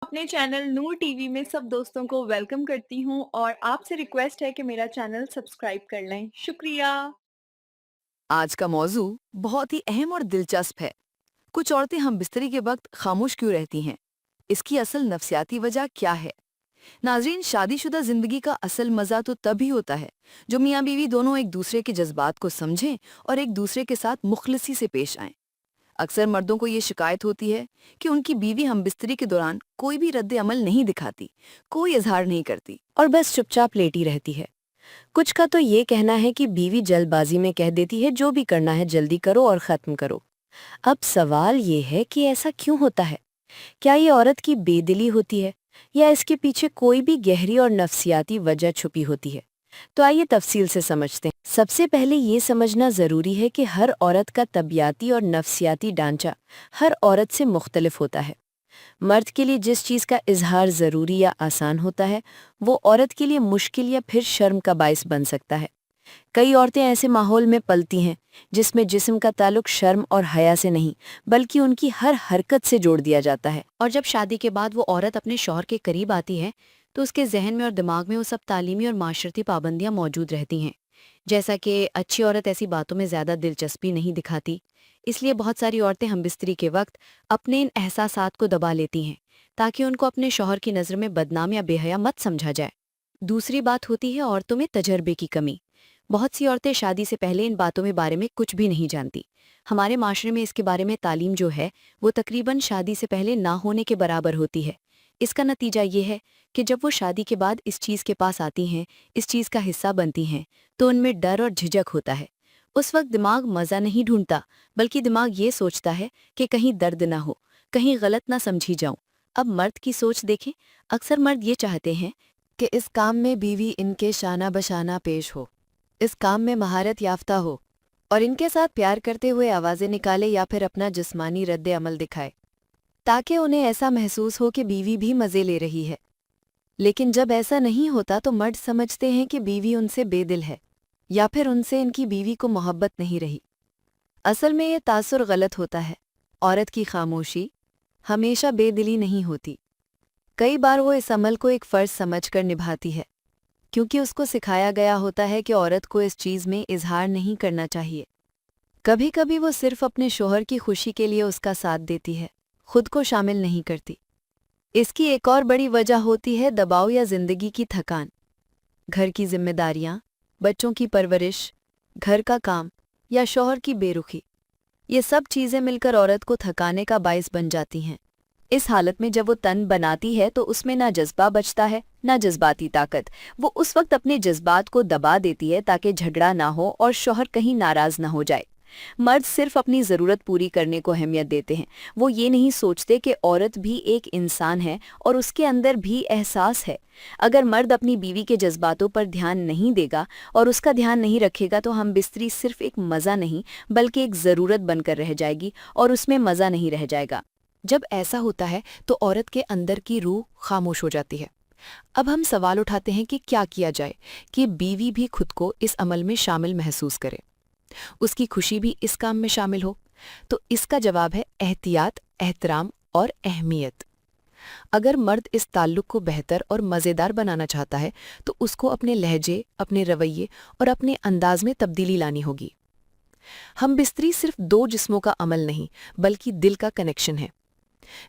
अपने चैनल नूर टीवी में सब दोस्तों को वेलकम करती हूँ और आपसे रिक्वेस्ट है कि मेरा चैनल सब्सक्राइब कर लें। शुक्रिया। आज का मौजू बहुत ही अहम और दिलचस्प है। कुछ औरतें हम बिस्तरी के वक्त खामोश क्यों रहती हैं? इसकी असल नफ्सियाती वजह क्या है? नाजरीन, शादीशुदा जिंदगी का असल मजा तो तभी होता है जो मियाँ बीवी दोनों एक दूसरे के जज्बात को समझें और एक दूसरे के साथ मुखलिसी से पेश आएं। अक्सर मर्दों को ये शिकायत होती है कि उनकी बीवी हम बिस्तरी के दौरान कोई भी रद्द अमल नहीं दिखाती, कोई इजहार नहीं करती और बस चुपचाप लेटी रहती है। कुछ का तो ये कहना है कि बीवी जल्दबाजी में कह देती है जो भी करना है जल्दी करो और ख़त्म करो। अब सवाल ये है कि ऐसा क्यों होता है? क्या ये औरत की बेदिली होती है या इसके पीछे कोई भी गहरी और नफ्सियाती वजह छुपी होती है? तो आइए तफसील से समझते हैं। सबसे पहले ये समझना ज़रूरी है कि हर औरत का तबियाती और नफ्सियाती ढांचा हर औरत से मुख्तलिफ होता है। मर्द के लिए जिस चीज़ का इजहार ज़रूरी या आसान होता है, वो औरत के लिए मुश्किल या फिर शर्म का बायस बन सकता है। कई औरतें ऐसे माहौल में पलती हैं जिसमें जिस्म का ताल्लुक शर्म और हया से नहीं बल्कि उनकी हर हरकत से जोड़ दिया जाता है। और जब शादी के बाद वो औरत अपने शौहर के करीब आती है तो उसके जहन में और दिमाग में वो सब तालीमी और माशरती पाबंदियां मौजूद रहती हैं। जैसा कि अच्छी औरत ऐसी बातों में ज़्यादा दिलचस्पी नहीं दिखाती, इसलिए बहुत सारी औरतें हमबिस्तरी के वक्त अपने इन एहसासात को दबा लेती हैं ताकि उनको अपने शौहर की नज़र में बदनाम या बेहया मत समझा जाए। दूसरी बात होती है औरतों में तजर्बे की कमी। बहुत सी औरतें शादी से पहले इन बातों में बारे में कुछ भी नहीं जानती। हमारे माशरे में इसके बारे में तालीम जो है वो तकरीबन शादी से पहले ना होने के बराबर होती है। इसका नतीजा ये है कि जब वो शादी के बाद इस चीज़ के पास आती हैं, इस चीज़ का हिस्सा बनती हैं, तो उनमें डर और झिझक होता है। उस वक्त दिमाग मज़ा नहीं ढूंढता, बल्कि दिमाग ये सोचता है कि कहीं दर्द ना हो, कहीं गलत ना समझी जाऊं। अब मर्द की सोच देखें। अक्सर मर्द ये चाहते हैं कि इस काम में बीवी इनके शाना बशाना पेश हो, इस काम में महारत याफ्ता हो और इनके साथ प्यार करते हुए आवाज़ें निकाले या फिर अपना जिस्मानी रद्द अमल दिखाए, ताकि उन्हें ऐसा महसूस हो कि बीवी भी मज़े ले रही है। लेकिन जब ऐसा नहीं होता तो मर्द समझते हैं कि बीवी उनसे बेदिल है या फिर उनसे इनकी बीवी को मोहब्बत नहीं रही। असल में ये तासुर गलत होता है। औरत की खामोशी हमेशा बेदिली नहीं होती। कई बार वो इस अमल को एक फ़र्ज समझकर निभाती है, क्योंकि उसको सिखाया गया होता है कि औरत को इस चीज़ में इजहार नहीं करना चाहिए। कभी कभी वो सिर्फ अपने शोहर की खुशी के लिए उसका साथ देती है, खुद को शामिल नहीं करती। इसकी एक और बड़ी वजह होती है दबाव या जिंदगी की थकान। घर की जिम्मेदारियां, बच्चों की परवरिश, घर का काम या शौहर की बेरुखी, ये सब चीज़ें मिलकर औरत को थकाने का बायस बन जाती हैं। इस हालत में जब वो तन बनाती है तो उसमें ना जज्बा बचता है ना जज्बाती ताकत। वो उस वक्त अपने जज्बात को दबा देती है ताकि झगड़ा ना हो और शौहर कहीं नाराज ना हो जाए। मर्द सिर्फ अपनी ज़रूरत पूरी करने को अहमियत देते हैं। वो ये नहीं सोचते कि औरत भी एक इंसान है और उसके अंदर भी एहसास है। अगर मर्द अपनी बीवी के जज्बातों पर ध्यान नहीं देगा और उसका ध्यान नहीं रखेगा तो हम बिस्तरी सिर्फ एक मज़ा नहीं बल्कि एक ज़रूरत बनकर रह जाएगी और उसमें मज़ा नहीं रह जाएगा। जब ऐसा होता है तो औरत के अंदर की रूह खामोश हो जाती है। अब हम सवाल उठाते हैं कि क्या किया जाए कि बीवी भी खुद को इस अमल में शामिल महसूस करे, उसकी खुशी भी इस काम में शामिल हो। तो इसका जवाब है एहतियात, एहतराम और अहमियत। अगर मर्द इस ताल्लुक को बेहतर और मज़ेदार बनाना चाहता है तो उसको अपने लहजे, अपने रवैये और अपने अंदाज में तब्दीली लानी होगी। हम बिस्तरी सिर्फ दो जिस्मों का अमल नहीं बल्कि दिल का कनेक्शन है।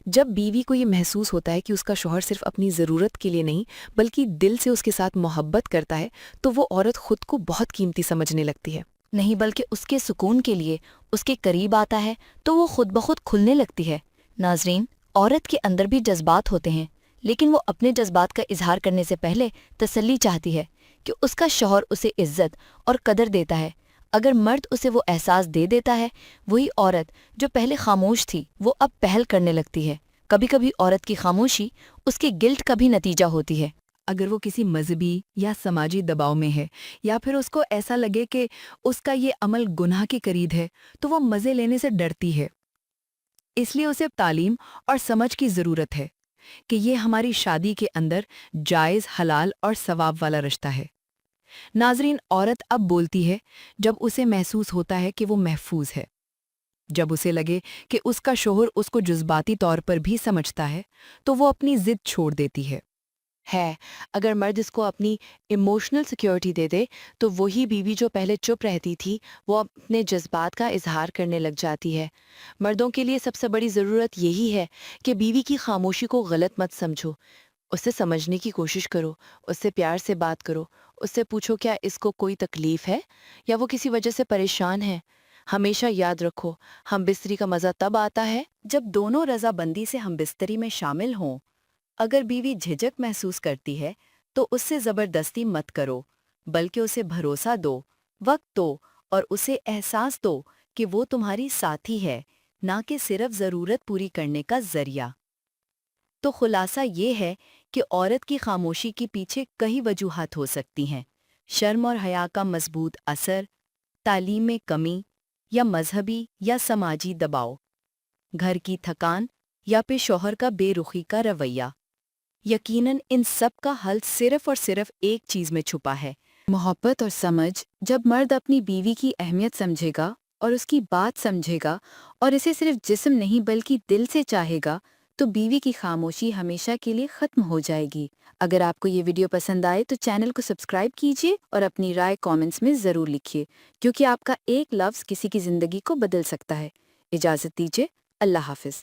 जब बीवी को ये महसूस होता है कि उसका शौहर सिर्फ अपनी ज़रूरत के लिए नहीं बल्कि दिल से उसके साथ मोहब्बत करता है, तो वो औरत खुद को बहुत कीमती समझने लगती है। नहीं बल्कि उसके सुकून के लिए उसके करीब आता है तो वो खुद ब खुद खुलने लगती है। नाजरीन, औरत के अंदर भी जज्बात होते हैं, लेकिन वो अपने जज्बात का इजहार करने से पहले तसल्ली चाहती है कि उसका शौहर उसे इज्जत और कदर देता है। अगर मर्द उसे वो एहसास दे देता है, वही औरत जो पहले खामोश थी वो अब पहल करने लगती है। कभी कभी औरत की खामोशी उसके गिल्ट का भी नतीजा होती है। अगर वो किसी मजहबी या समाजी दबाव में है या फिर उसको ऐसा लगे कि उसका ये अमल गुनाह के करीब है, तो वो मज़े लेने से डरती है। इसलिए उसे तालीम और समझ की ज़रूरत है कि ये हमारी शादी के अंदर जायज़, हलाल और सवाब वाला रिश्ता है। नाजरीन, औरत अब बोलती है जब उसे महसूस होता है कि वो महफूज है। जब उसे लगे कि उसका शोहर उसको जज्बाती तौर पर भी समझता है तो वो अपनी जिद छोड़ देती है। अगर मर्द इसको अपनी इमोशनल सिक्योरिटी दे दे तो वही बीवी जो पहले चुप रहती थी वो अपने जज्बात का इजहार करने लग जाती है। मर्दों के लिए सबसे बड़ी ज़रूरत यही है कि बीवी की खामोशी को गलत मत समझो, उससे समझने की कोशिश करो, उससे प्यार से बात करो, उससे पूछो क्या इसको कोई तकलीफ है या वो किसी वजह से परेशान है। हमेशा याद रखो, हम बिस्तरी का मज़ा तब आता है जब दोनों रजाबंदी से हम बिस्तरी में शामिल हों। अगर बीवी झिझक महसूस करती है तो उससे जबरदस्ती मत करो, बल्कि उसे भरोसा दो, वक्त दो और उसे एहसास दो कि वो तुम्हारी साथी है, ना कि सिर्फ जरूरत पूरी करने का जरिया। तो खुलासा ये है कि औरत की खामोशी के पीछे कई वजूहात हो सकती हैं। शर्म और हया का मजबूत असर, तालीम में कमी या मजहबी या समाजी दबाव, घर की थकान या फिर शौहर का बेरुखी का रवैया। यकीनन इन सब का हल सिर्फ और सिर्फ एक चीज में छुपा है, मोहब्बत और समझ। जब मर्द अपनी बीवी की अहमियत समझेगा और उसकी बात समझेगा और इसे सिर्फ जिस्म नहीं बल्कि दिल से चाहेगा तो बीवी की खामोशी हमेशा के लिए खत्म हो जाएगी। अगर आपको ये वीडियो पसंद आए तो चैनल को सब्सक्राइब कीजिए और अपनी राय कमेंट्स में ज़रूर लिखिए, क्योंकि आपका एक लफ्ज़ किसी की ज़िंदगी को बदल सकता है। इजाज़त दीजिए, अल्लाह हाफ़िज़।